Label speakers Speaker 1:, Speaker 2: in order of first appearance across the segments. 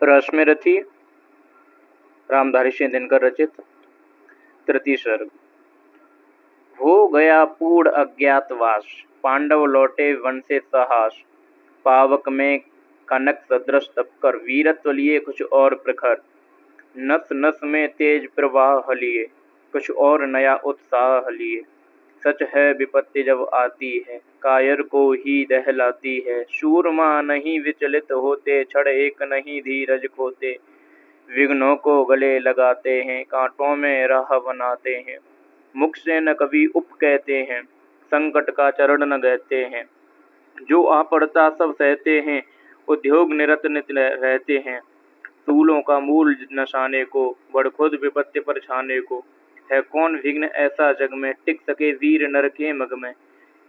Speaker 1: रश्मिरथी रामधारी सिंह दिनकर रचित। तृतीय सर्ग। हो गया पूर्ण अज्ञातवास, पांडव लौटे वन से साहस। पावक में कनक सदृश तपकर, वीरत्व लिए कुछ और प्रखर। नस नस में तेज प्रवाह लिए, कुछ और नया उत्साह लिए। सच है विपत्ति जब आती है, कायर को ही दहलाती है। सूरमा नहीं विचलित होते, क्षण एक नहीं धीरज खोते। विघ्नों को गले लगाते हैं, कांटों में राह बनाते हैं। मुख से न कभी उप कहते हैं, संकट का चरण न गहते हैं। जो आ पड़ता सब सहते हैं, उद्योग निरत नित रहते हैं। सूलों का मूल नशाने को, बढ़ खुद विपत्ति पर छाने को। है कौन विघ्न ऐसा जग में, टिक सके वीर नर के मग में।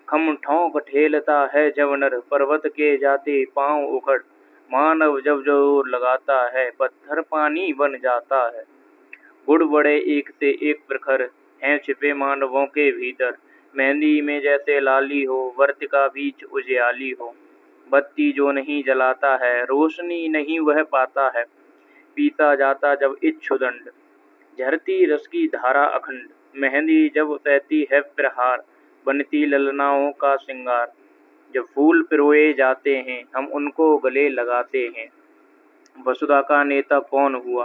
Speaker 1: खम ठोंक ठेलता है जब नर, पर्वत के जाते पांव उखड़। मानव जब जोर लगाता है, पत्थर पानी बन जाता है। गुड़ बड़े एक से एक प्रखर, हैं छिपे मानवों के भीतर। मेहंदी में जैसे लाली हो, वर्त का बीच उजियाली हो। बत्ती जो नहीं जलाता है, रोशनी नहीं वह पाता है। पीता जाता जब इच्छुदंड, झरती रस की धारा अखंड। मेहंदी जब सहती है प्रहार, बनती ललनाओं का श्रृंगार। जब फूल पिरोए जाते हैं, हम उनको गले लगाते हैं। वसुधा का नेता कौन हुआ,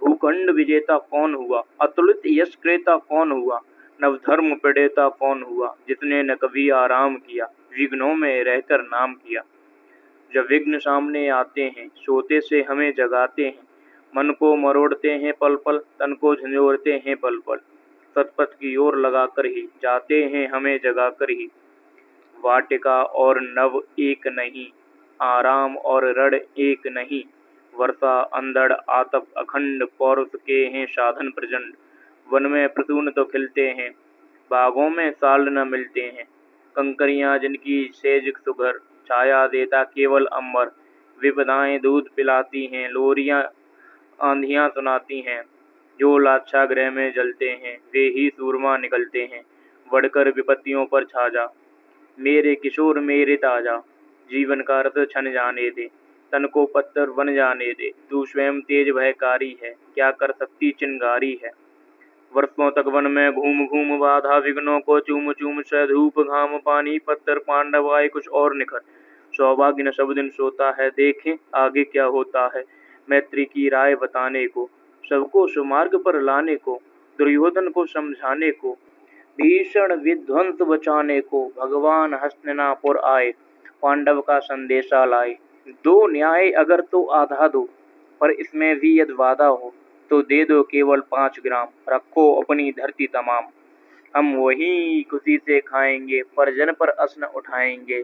Speaker 1: भूखंड विजेता कौन हुआ। अतुलित यश क्रेता कौन हुआ, नवधर्म प्रणेता कौन हुआ। जिसने न कभी आराम किया, विघ्नों में रहकर नाम किया। जब विघ्न सामने आते हैं, सोते से हमें जगाते हैं। मन को मरोड़ते हैं पल पल, तन को झंझोरते हैं पल पल। सतपथ की ओर लगाकर ही जाते हैं हमें जगाकर ही। वाटिका और नव एक नहीं, आराम और रण एक नहीं। वर्षा अंधड़ आतप अखंड, पौरुष के हैं साधन प्रचंड। वन में प्रसून तो खिलते हैं, बागों में साल न मिलते हैं। कंकरियां जिनकी सेज सुघर, छाया देता केवल अंबर। विपदाएं दूध पिलाती हैं, लोरियां आंधियां सुनाती हैं। जो लाक्षागृह में जलते हैं, वे ही सूरमा निकलते हैं। बढ़कर विपत्तियों पर छा जा, मेरे किशोर मेरे ताजा। जीवन का रस छन जाने दे, तन को पत्थर बन जाने दे। तू स्वयं तेज भयकारी है, क्या कर सकती चिंगारी है। वर्षों तक वन में घूम घूम बाधा, विघ्नों को चूम चूम से धूप घाम पानी पत्थर। पांडव आए कुछ और निखर, सौभाग्य न सब दिन सोता है। देखें आगे क्या होता है, मैत्री की राय बताने को। सबको सुमार्ग पर लाने को, दुर्योधन को समझाने को। भीषण विध्वंस बचाने को, भगवान हस्तिनापुर आए। पांडव का संदेशा लाए। दो न्याय अगर तो आधा दो, पर इसमें भी यदि वादा हो, तो दे दो केवल 5 ग्राम। रखो अपनी धरती तमाम, हम वही खुशी से खाएंगे। परिजन पर असन उठाएंगे।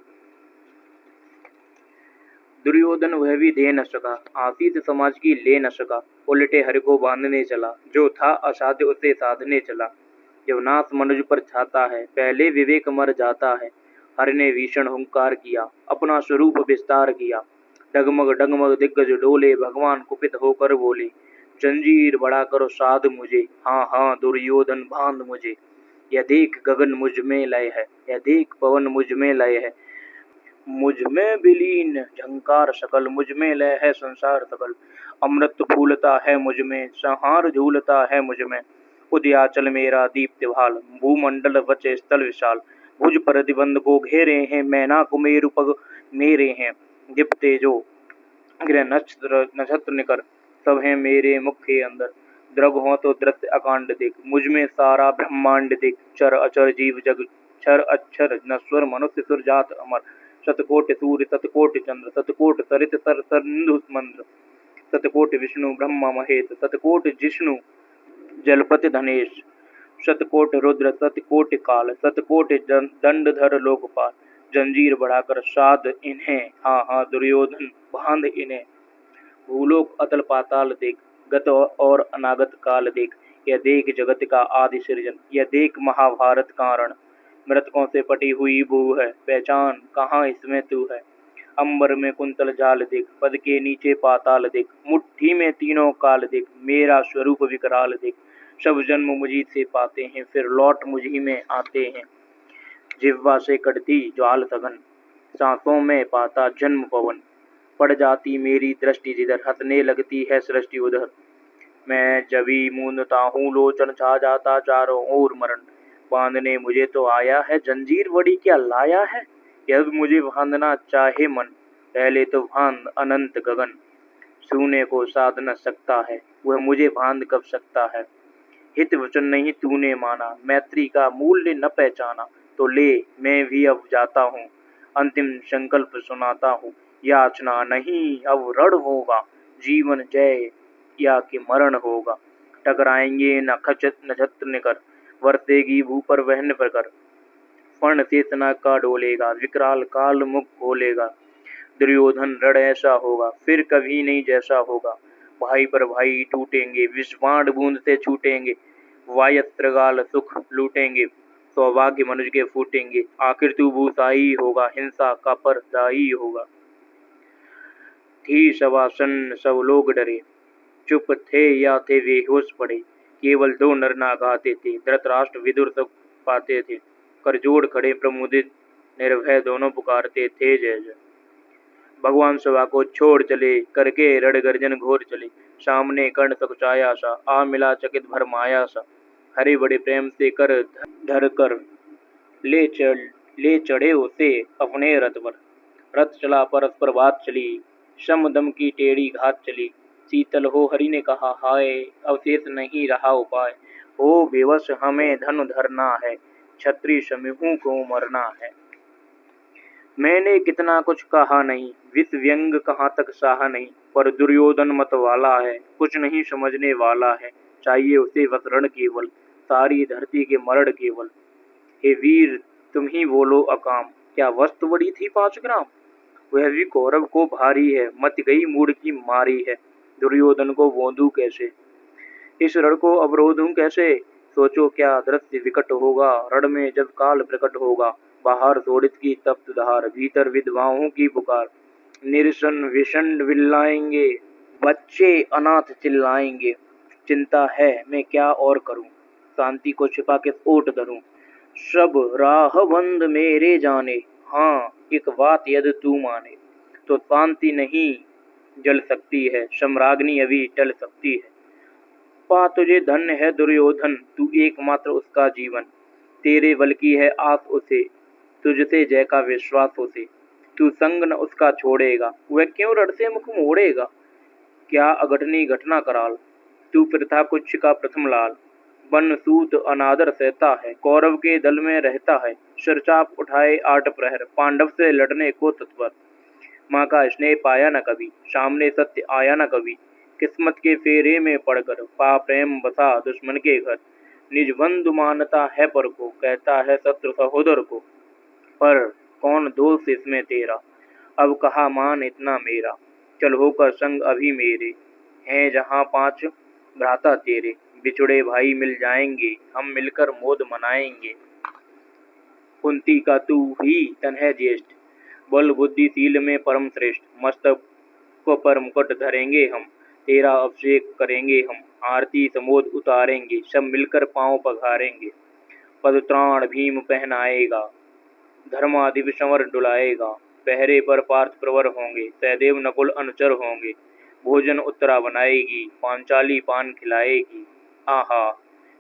Speaker 1: दुर्योधन वह भी दे न सका, आशीष समाज की ले न सका। उलटे हरि को बांधने चला, जो था असाध्य उसे साधने चला। जब नाश मनुज पर छाता है, पहले विवेक मर जाता है। हरि ने भीषण हुंकार किया, अपना स्वरूप विस्तार किया। डगमग डगमग दिग्गज डोले, भगवान कुपित होकर बोले। जंजीर बड़ा करो साध मुझे, हाँ हाँ दुर्योधन बांध मुझे। यह देख गगन मुझ में लय है, यह देख पवन मुझ में लय है। मुझ में विलीन झंकार सकल, मुझ में लय है संसार सकल। अमृत फूलता है मुझ में, संहार झूलता है मुझ में। उदयाचल मेरा दीप्त भाल, भूमंडल वच स्थल विशाल। भुज प्रतिबंध को घेरे हैं, मैना कुमेरु पग मेरे हैं। दीप्ते जो गृह नक्षत्र नक्षत्र निकर, सब है मेरे मुख के अंदर। द्रग हो तो दृश्य अकांड देख, मुझ में सारा ब्रह्मांड देख। चर अचर जीव जग, क्षर अक्षर नश्वर मनुष्य सुर जात अमर। शतकोटि सूर्य शतकोटि चंद्र, शतकोटि सरित सर सिंधु मंद्र। शतकोटि विष्णु ब्रह्मा महेश, शतकोटि जिष्णु जलपति धनेश। शतकोटि रुद्र शतकोटि काल, शतकोटि दंडधर लोकपाल। जंजीर बढ़ाकर साध इन्हें, हाँ हाँ दुर्योधन बांध इन्हें। भूलोक अतल पाताल देख, गत और अनागत काल देख। यह देख जगत का आदि सृजन, यह देख महाभारत कारण। मृतकों से पटी हुई भू है, पहचान कहाँ इसमें तू है। अंबर में कुंतल जाल देख, पद के नीचे पाताल देख। मुट्ठी में तीनों काल देख, मेरा स्वरूप विकराल देख। सब जन्म मुझी से पाते हैं, फिर लौट मुझी में आते हैं। जिह्वा से कटती ज्वाल सघन, सांसों में पाता जन्म पवन। पड़ जाती मेरी दृष्टि जिधर, हंसने लगती है सृष्टि उधर। मैं जभी मूंदता हूँ लोचन, छा जाता चारों ओर मरण। बांधने मुझे तो आया है, जंजीर बड़ी क्या लाया है। यह मुझे बांधना चाहे मन, पहले तो बांध अनंत गगन। छूने को साध न सकता है, वह मुझे बांध कब सकता है। हित वचन नहीं तूने माना, मैत्री का मूल्य न पहचाना। तो ले मैं भी अब जाता हूँ, अंतिम संकल्प सुनाता हूँ। याचना नहीं अब रण होगा, जीवन जय या कि मरण होगा। टकराएंगे न खचत न छत्र कर, वर्तेगी भू पर वहन पर कर। फण चेतना का डोलेगा, विकराल काल मुख खोलेगा। दुर्योधन रण ऐसा होगा, फिर कभी नहीं जैसा होगा। भाई पर भाई टूटेंगे, विषबाण बूंद से छूटेंगे। वायस्त्रगाल सुख लूटेंगे, सौभाग्य मनुष्य के फूटेंगे। आखिर तू भूसाई होगा, हिंसा का परदाई होगा। थी सभा सन्न, सब लोग डरे, चुप थे या थे बेहोश पड़े। केवल दो नर नाग आते थे, धृतराष्ट्र विदुर सब पाते थे। करजोड़ खड़े प्रमुदित निर्भय, दोनों पुकारते थे जय जय। भगवान सभा को छोड़ चले, करके रण गर्जन घोर चले। सामने कर्ण सकुचाया सा, आ मिला चकित भर माया सा। हरे बड़े प्रेम से कर धर कर, ले चढ़े उसे अपने रथ पर। रथ चला परस्पर बात चली, शम दम की टेढ़ी घात चली। शीतल हो हरि ने कहा हाय, अवशेष नहीं रहा उपाय। हो बेवश हमें धन धरना है, क्षत्रिय समूह को मरना है। मैंने कितना कुछ कहा नहीं, विष व्यंग कहाँ तक सहा नहीं। पर दुर्योधन मत वाला है, कुछ नहीं समझने वाला है। चाहिए उसे बस रण केवल, सारी धरती के मरण केवल। हे वीर तुम ही बोलो अकाम, क्या वस्तु बड़ी थी 5 ग्राम। वह भी कौरव को भारी है, मत गई मूड की मारी है। दुर्योधन को बोंदू कैसे, इस रण को अवरोधूं कैसे। सोचो क्या दृश्य विकट होगा, रण में जब काल प्रकट होगा। बाहर शोणित की तप्त धार, भीतर विधवाओं की पुकार। निरसन विषण विल्लाएंगे, बच्चे अनाथ चिल्लाएंगे। चिंता है मैं क्या और करूं, शांति को छिपा के ओट धरूं। सब राह बंद मेरे जाने, हाँ एक बात यदि तू माने। तो शांति नहीं जल सकती है, सम्राग्नि अभी टल सकती है। पा तुझे धन्य है दुर्योधन, तू एकमात्र उसका जीवन। तेरे बल की है आस उसे, तुझसे जय का विश्वास उसे। तू संग न उसका छोड़ेगा, वह क्यों रण से मुख मोड़ेगा। क्या अघटनी घटना कराल, तू प्रथा कुछ का प्रथम लाल। वन सूत अनादर सहता है, कौरव के दल में रहता है। सिरचाप उठाए 8 प्रहर, पांडव से लड़ने को तत्पर। माँ का स्नेह पाया न कभी, सामने सत्य आया न कभी। किस्मत के फेरे में पड़कर, पा प्रेम बसा दुश्मन के घर। निज बंधु मानता है पर को, कहता है शत्रु सहोदर को। पर कौन दोष इसमें तेरा, अब कहा मान इतना मेरा। चल होकर संग अभी मेरे, हैं जहाँ 5 भ्राता तेरे। बिछुड़े भाई मिल जाएंगे, हम मिलकर मोद मनाएंगे। कुंती का तू ही तन है ज्येष्ठ, बल बुद्धिशील में परम श्रेष्ठ। मस्तक को पर मुकुट धरेंगे हम, तेरा अभिषेक करेंगे हम। आरती समोद उतारेंगे, सब मिलकर पांव पखारेंगे। पदत्राण भीम पहनाएगा, धर्माधिप संवर डुलाएगा। पहरे पर पार्थ प्रवर होंगे, सहदेव नकुल अनुचर होंगे। भोजन उत्तरा बनाएगी, पांचाली पान खिलाएगी। आहा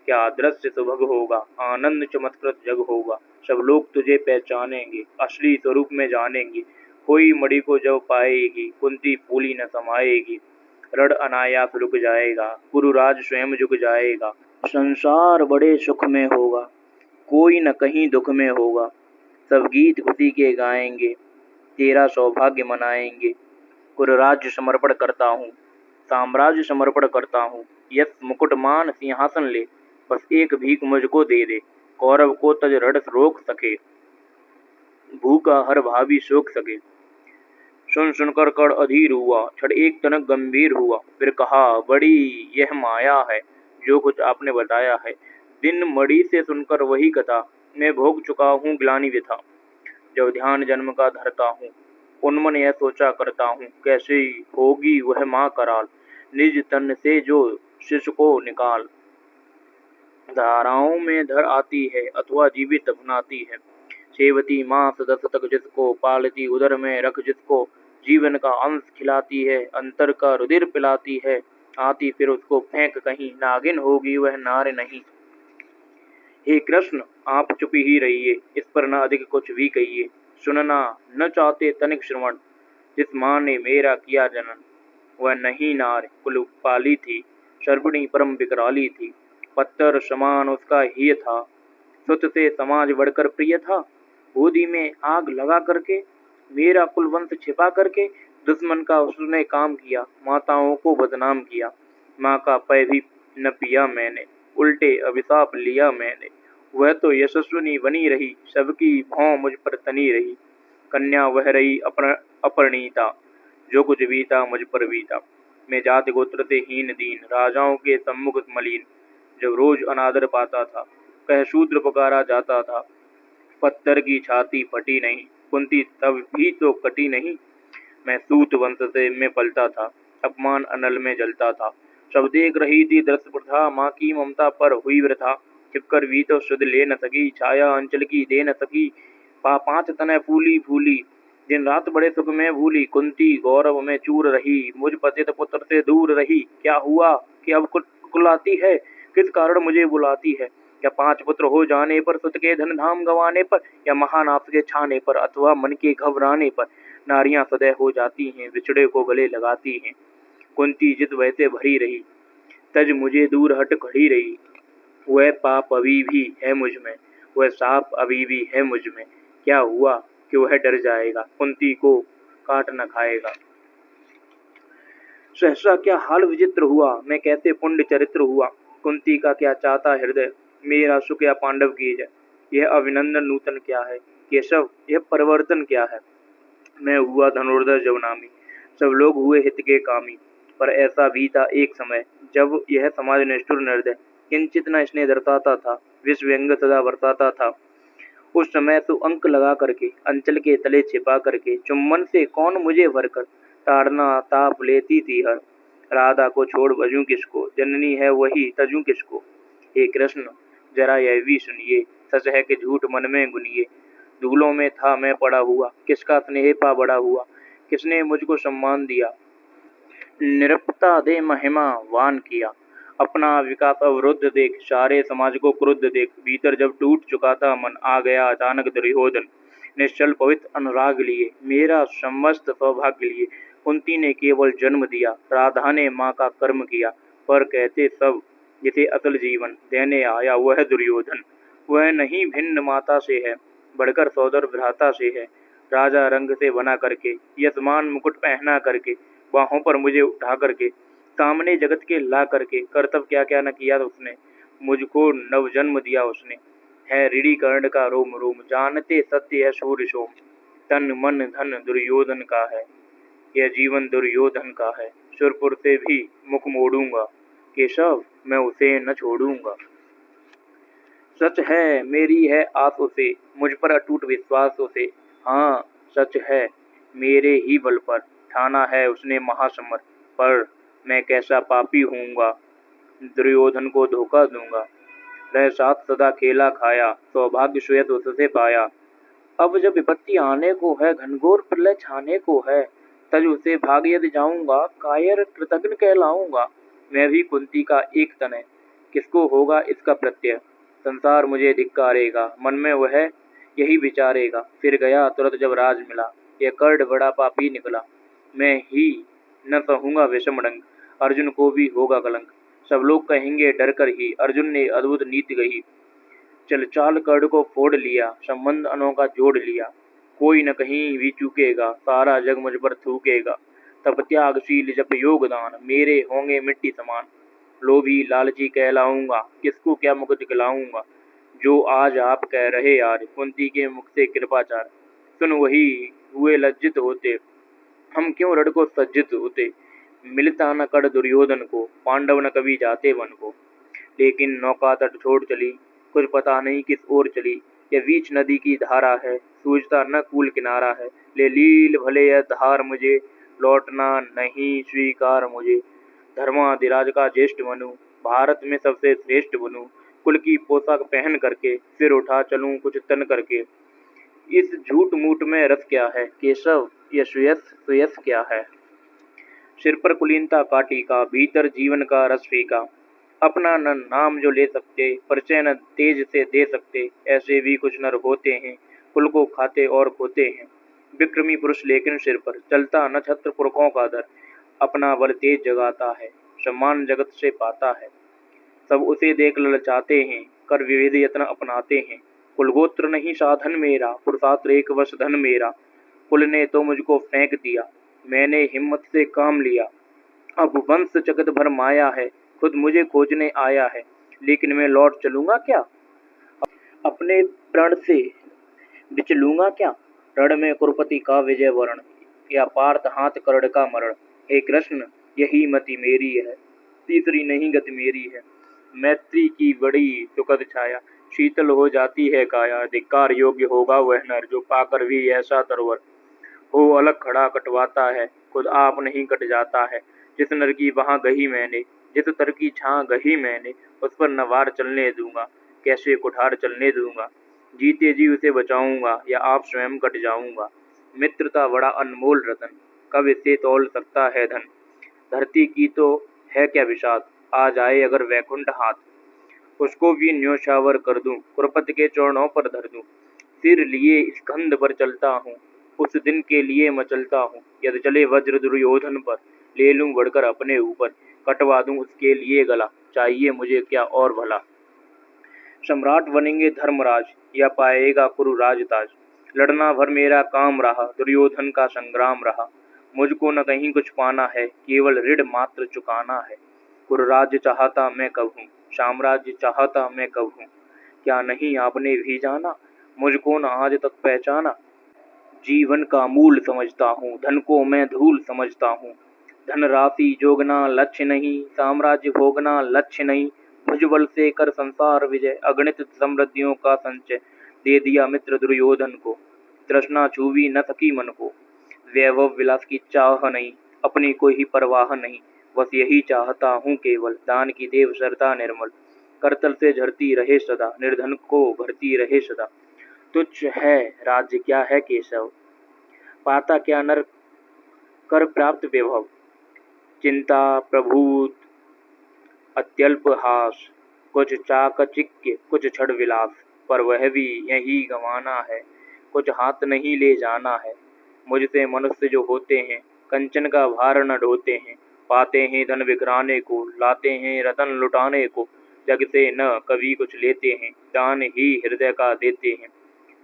Speaker 1: क्या दृश्य सुभग होगा, आनंद चमत्कृत जग होगा। सब लोग तुझे पहचानेंगे, असली स्वरूप में जानेंगे। कोई मणि को जब पाएगी, कुंती फूली न समाएगी। रण अनायास रुक जाएगा, गुरुराज स्वयं झुक जाएगा। संसार बड़े सुख में होगा, कोई न कहीं दुख में होगा। सब गीत खुशी के गाएंगे, तेरा सौभाग्य मनाएंगे। गुरुराज्य समर्पण करता हूँ, साम्राज्य समर्पण करता हूँ। यस मुकुट मान सिंहासन ले, बस एक भीख मुझको दे दे। कौरव को तज रण रोक सके, भूखा हर भावी सोख सके। सुन सुनकर कर्ण अधीर हुआ, क्षण एक तनक गंभीर हुआ। फिर कहा बड़ी यह माया है, जो कुछ आपने बताया है। दिन मणि से सुनकर वही कथा, मैं भोग चुका हूँ ग्लानि व्यथा। जब ध्यान जन्म का धरता हूँ, उन्मन यह सोचा करता हूँ। कैसे होगी वह माँ कराल, निज तन से जो शिशु को निकाल। धाराओं में धर आती है, अथवा जीवित अपनाती है। सेवती माँ सदस तक जिसको, पालती उदर में रख जिसको। जीवन का अंश खिलाती है, अंतर का रुधिर पिलाती है, आती फिर उसको फेंक कहीं, नागिन होगी वह नार नहीं। हे कृष्ण, आप चुप ही रहिए, इस पर न अधिक कुछ भी कहिए। सुनना न चाहते तनिक श्रवण, जिस माँ ने मेरा किया जनन, वह नहीं नार कुल पाली थी, सर्वणी परम विकराली थी। पत्थर समान उसका ही था, सुत से समाज बढ़कर प्रिय था। गोदी में आग लगा करके, मेरा कुल वंश छिपा करके, दुश्मन का उसने काम किया, माताओं को बदनाम किया। माँ का पै भी न पिया मैंने, उल्टे अभिशाप लिया मैंने। वह तो यशस्विनी बनी रही, सबकी भौं मुझ पर तनी रही। कन्या वह रही अपरिणीता, जो कुछ बीता मुझ पर बीता। मैं जाति गोत्र से हीन दीन, राजाओं के सम्मुख मलिन, जब रोज अनादर पाता था, कह शूद्र पुकारा जाता था। पत्थर की छाती फटी नहीं, कुंती तब भी तो कटी नहीं। मैं सूत वंश से में पलता था, अपमान अनल में जलता था। सब देख रही थी दृश्य प्रथा, माँ की ममता पर हुई वृथा। छिपकर भी तो सुध ले न सकी, छाया अंचल की दे न सकी। पांच तने फूली फूली, दिन रात बड़े सुख में भूली। कुंती गौरव में चूर रही, मुझ पतित पुत्र से दूर रही। क्या हुआ कि अब कुलाती है, किस कारण मुझे बुलाती है? या 5 पुत्र हो जाने पर, सुत के धन धाम गंवाने पर, या महानाथ के छाने पर, अथवा मन के घबराने पर। नारियां सदैव हो जाती हैं, बिछड़े को गले लगाती हैं। कुंती जित वैसे भरी रही, तज मुझे दूर हट खड़ी रही। वह पाप अभी भी है मुझ में, वह साप अभी भी है मुझ में। क्या हुआ कि वह डर जाएगा, कुंती को काट न खाएगा। सहसा क्या हाल विचित्र हुआ, मैं कैसे पुण्य चरित्र हुआ। कुंती का क्या चाहता हृदय, मेरा सुख या पांडव की जय। यह अभिनंदन नूतन क्या है केशव, यह परिवर्तन क्या है। मैं हुआ धनुर्धर जब नामी, सब लोग हुए हित के कामी। पर ऐसा भी था एक समय, जब यह समाज निष्ठुर निर्दय, किंचित न स्नेह दर्शाता था, विष व्यंग सदा बरसाता था। उस समय तो अंक लगा करके, अंचल के तले छिपा करके, चुम्बन से कौन मुझे भरकर ताड़ना ताप लेती थी हर। राधा को छोड़ बजूं किसको, जननी है वही तजूं किसको। हे कृष्ण, जरा यह भी सुनिए, सच है कि झूठ मन में गुनिए। धूलों में था मैं पड़ा हुआ, किसका स्नेह पा बड़ा हुआ, किसने मुझको सम्मान दिया, निरपता दे महिमा वान किया। अपना विकास अवरुद्ध देख, सारे समाज को क्रुद्ध देख, भीतर जब टूट चुका था मन, आ गया अचानक दुर्योधन। निश्चल पवित्र अनुराग लिए, मेरा समस्त सौभाग्य लिए। कुंती ने केवल जन्म दिया, राधा ने माँ का कर्म किया। पर कहते सब, जिसे असल जीवन देने आया वह दुर्योधन। वह नहीं भिन्न माता से है, बढ़कर सौदर भ्राता से है। राजा रंग से बना करके, यजमान मुकुट पहना करके, बाहों पर मुझे उठा करके, सामने जगत के ला करके, कर्तव्य क्या क्या न किया उसने, मुझको नवजन्म दिया उसने। है ऋणी कर्ण का रोम रोम, जानते सत्य है सूर्य सोम। तन मन धन दुर्योधन का है, यह जीवन दुर्योधन का है। सुरपुर से भी मुख मोड़ूंगा, केशव मैं उसे न छोड़ूंगा। सच है मेरी है आस उसे, मुझ पर अटूट विश्वास उसे। हाँ सच है, मेरे ही बल पर ठाना है उसने महासमर। पर मैं कैसा पापी हूँगा, दुर्योधन को धोखा दूंगा। रह साथ सदा खेला खाया, सौभाग्य श्वेत उससे पाया। अब जब विपत्ति आने को है, घनघोर प्रलय छाने को है, तज उसे भाग यदि जाऊंगा, कायर कृतघ्न कहलाऊंगा। मैं भी कुंती का एक तन है, किसको होगा इसका प्रत्यय। संसार मुझे धिक्कारेगा, मन में वह यही विचारेगा। फिर गया तुरंत जब राज मिला, यह कर्ण बड़ा पापी निकला। मैं ही न सहूंगा विषम रंग, अर्जुन को भी होगा कलंक। सब लोग कहेंगे डर कर ही, अर्जुन ने अद्भुत नीति गही। चल चाल कर्ण को फोड़ लिया, संबंध अनोखा जोड़ लिया। कोई न कहीं भी चूकेगा, सारा जग मुझ पर थूकेगा। तप त्यागशील जप योगदान, मेरे होंगे मिट्टी समान। लोभी लालची कहलाऊंगा, किसको क्या मुख दिखलाऊंगा। जो आज आप कह रहे आज, कुंती के मुख से कृपाचार सुन वही हुए लज्जित होते। हम क्यों रण को सज्जित होते, मिलता न कर दुर्योधन को, पांडव न कभी जाते वन को। लेकिन नौका तट छोड़ चली, कुछ पता नहीं किस ओर चली। यह बीच नदी की धारा है, सूझता न कूल किनारा है। ले लील भले यह धार मुझे, लौटना नहीं स्वीकार मुझे। धर्माधिराज का ज्येष्ठ बनूं, भारत में सबसे श्रेष्ठ बनूं। कुल की पोशाक पहन करके, सिर उठा चलूं कुछ तन करके। इस झूठ मूठ में रस क्या है केशव, यह सुयस सुयस क्या है। सिर पर कुलीनता काटी का, भीतर जीवन का रस फीका। अपना न नाम जो ले सकते, परिचय न तेज से दे सकते, ऐसे भी कुछ नर होते हैं, कुल को खाते और खोते हैं। विक्रमी पुरुष लेकिन सिर पर चलता न छत्र पुरखों का दर, अपना बल तेज जगाता है, सम्मान जगत से पाता है। सब उसे देख ललचाते हैं, कर विविध यत्न अपनाते हैं। कुलगोत्र नहीं साधन मेरा, पुरुषार्थ एक वश धन मेरा। कुल ने तो मुझको फेंक दिया, मैंने हिम्मत से काम लिया। अब वंश जगत भर माया है, खुद मुझे खोजने आया है। लेकिन मैं लौट चलूंगा क्या, अपने प्रण से बिचलूंगा क्या। रण में कुरुपति का विजय वर्ण, या पार्थ हाथ कर्ण का मरण। हे कृष्ण यही मति मेरी है, तीसरी नहीं गति मेरी है। मैत्री की बड़ी सुखद छाया, शीतल हो जाती है काया। धिक्कार योग्य होगा वह नर, जो पाकर भी ऐसा तरवर हो अलग खड़ा कटवाता है, खुद आप नहीं कट जाता है। जिस नर की वहां गही मैंने, जिस तर की छां गही मैंने, उस पर न वार चलने दूंगा, कैसे कुठार चलने दूंगा। जीते जी उसे बचाऊंगा, या आप स्वयं कट जाऊंगा। मित्रता बड़ा अनमोल रतन, कब इसे तौल सकता है धन। धरती की तो है क्या विषाद, आ जाए अगर वैकुंठ हाथ, उसको भी न्योछावर कर दूं, कुरपत के चरणों पर धर दूं। सिर लिए स्कंद पर चलता हूँ, उस दिन के लिए मचलता हूँ। यदि चले वज्र दुर्योधन पर, ले लूं बढ़कर अपने ऊपर, कटवा दूं उसके लिए गला, चाहिए मुझे क्या और भला। सम्राट बनेंगे धर्मराज, या पाएगा कुरु राजताज। लड़ना भर मेरा काम रहा, दुर्योधन का संग्राम रहा। मुझको न कहीं कुछ पाना है, केवल ऋण मात्र चुकाना है। कुरुराज्य चाहता मैं कब हूँ, साम्राज्य चाहता मैं कब हूँ। क्या नहीं आपने भी जाना, मुझको न आज तक पहचाना। जीवन का मूल समझता हूँ, धन को मैं धूल समझता हूँ। धन राशि जोगना लक्ष्य नहीं, साम्राज्य भोगना लक्ष्य नहीं। भुजबल से कर संसार विजय, अगणित समृद्धियों का संचय। दे दिया मित्र दुर्योधन को, तृष्णा छूवी न सकी मन को। वैभव विलास की चाह नहीं, अपनी कोई ही परवाह नहीं। बस यही चाहता हूँ केवल, दान की देव श्रद्धा निर्मल। करतल से झरती रहे सदा, निर्धन को भरती रहे सदा। तुच्छ है राज्य क्या है केशव, पाता क्या नर कर प्राप्त वैभव। चिंता प्रभूत अत्यल्प हास, कुछ चाकचिक्य कुछ छड़ विलास। पर वह भी यही गंवाना है, कुछ हाथ नहीं ले जाना है। मुझसे मनुष्य जो होते हैं, कंचन का भार न ढोते हैं। पाते हैं धन बिखराने को, लाते हैं रतन लुटाने को। जग से न कभी कुछ लेते हैं, दान ही हृदय का देते हैं।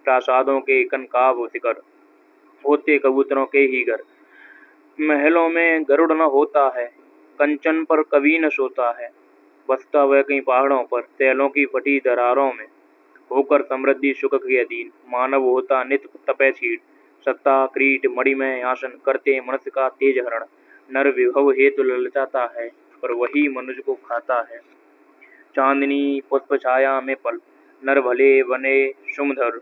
Speaker 1: प्रासादों के कनकाव शिखर, होते कबूतरों के ही घर। महलों में गरुड़ न होता है, कंचन पर कभी न सोता है। बसता वह कहीं पहाड़ों पर, सैलों की फटी दरारों में। होकर समृद्धि सुख के अधीन, मानव होता नित तपे छीन। सत्ता क्रीट मणिमय आसन, करते मनुष्य का तेज हरण। नर विभव हेतु ललचाता है, पर वही मनुष्य को खाता है। चांदनी पुष्प छाया में पल, नर भले बने सुमधुर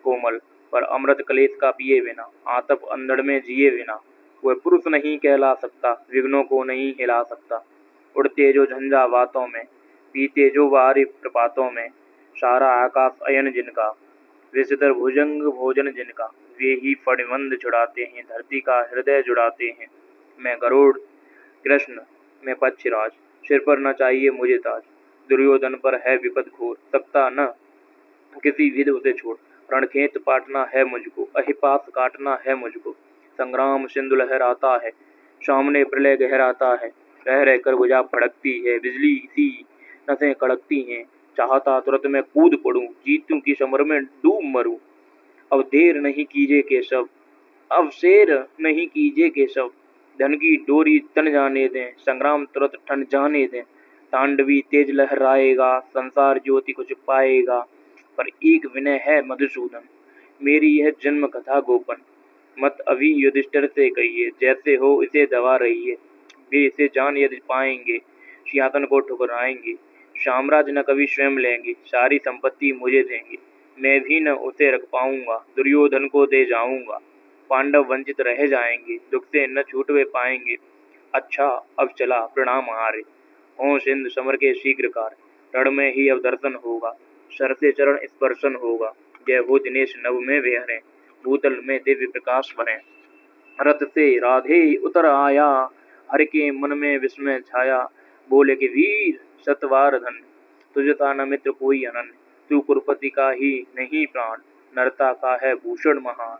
Speaker 1: कोमल। पर अमृत कलेश का पिए बिना, आतप अंधड़ में जिए बिना। वह पुरुष नहीं कहला सकता, विघ्नों को नहीं हिला सकता। उड़ते जो झंझा बातों में, पीते जो बारी प्रपातों में। सारा आकाश अयन जिनका, विचित्र भुजंग भोजन जिनका। वे ही फणिबंध छुड़ाते हैं, धरती का हृदय जुड़ाते हैं। मैं गरुड़ कृष्ण, मैं पक्षीराज, सिर पर न चाहिए मुझे ताज। दुर्योधन पर है विपद घोर, सकता न किसी विध उसे छोड़। रणखेत पाटना है मुझको, अहिपास काटना है मुझको। संग्राम सिंधु लहराता है, सामने प्रलय गहराता है। रह रहकर भुजा फड़कती है, बिजली सी नसें कड़कती हैं। चाहता तुरंत मैं कूद पड़ूं, जीतूं की समर में डूब मरूं। अब देर नहीं कीजिए केशव, अब शेर नहीं कीजिए केशव। धन की डोरी तन जाने दें, संग्राम तुरंत ठन जाने दें। तांडवी तेज लहराएगा, संसार ज्योति कुछ पाएगा। पर एक विनय है मधुसूदन, मेरी यह जन्म कथा गोपन। मत अभी युधिष्ठिर से कहिए, जैसे हो इसे दबा रहिए। वे इसे जान यदि पाएंगे, सिंहासन को ठुकराएंगे। साम्राज्य न कभी स्वयं लेंगे, सारी संपत्ति मुझे देंगे। मैं भी न उसे रख पाऊंगा, दुर्योधन को दे जाऊंगा। पांडव वंचित रह जाएंगे, दुख से न छूट पाएंगे। अच्छा अब चला प्रणाम आर्य, हो सिंधु समर के शीघ्रकार। रण में ही अब दर्शन होगा, सर से चरण स्पर्शन होगा। जय हो दिनेश नभ में विहरें, भूतल में दिव्य प्रकाश भरें। रथ से राधे उतर आया, हर के मन में विस्मय छाया। बोले कि वीर सतवार धन, तुझता न मित्र कोई अनन। तू कुरुपति का ही नहीं प्राण, नरता का है भूषण महान।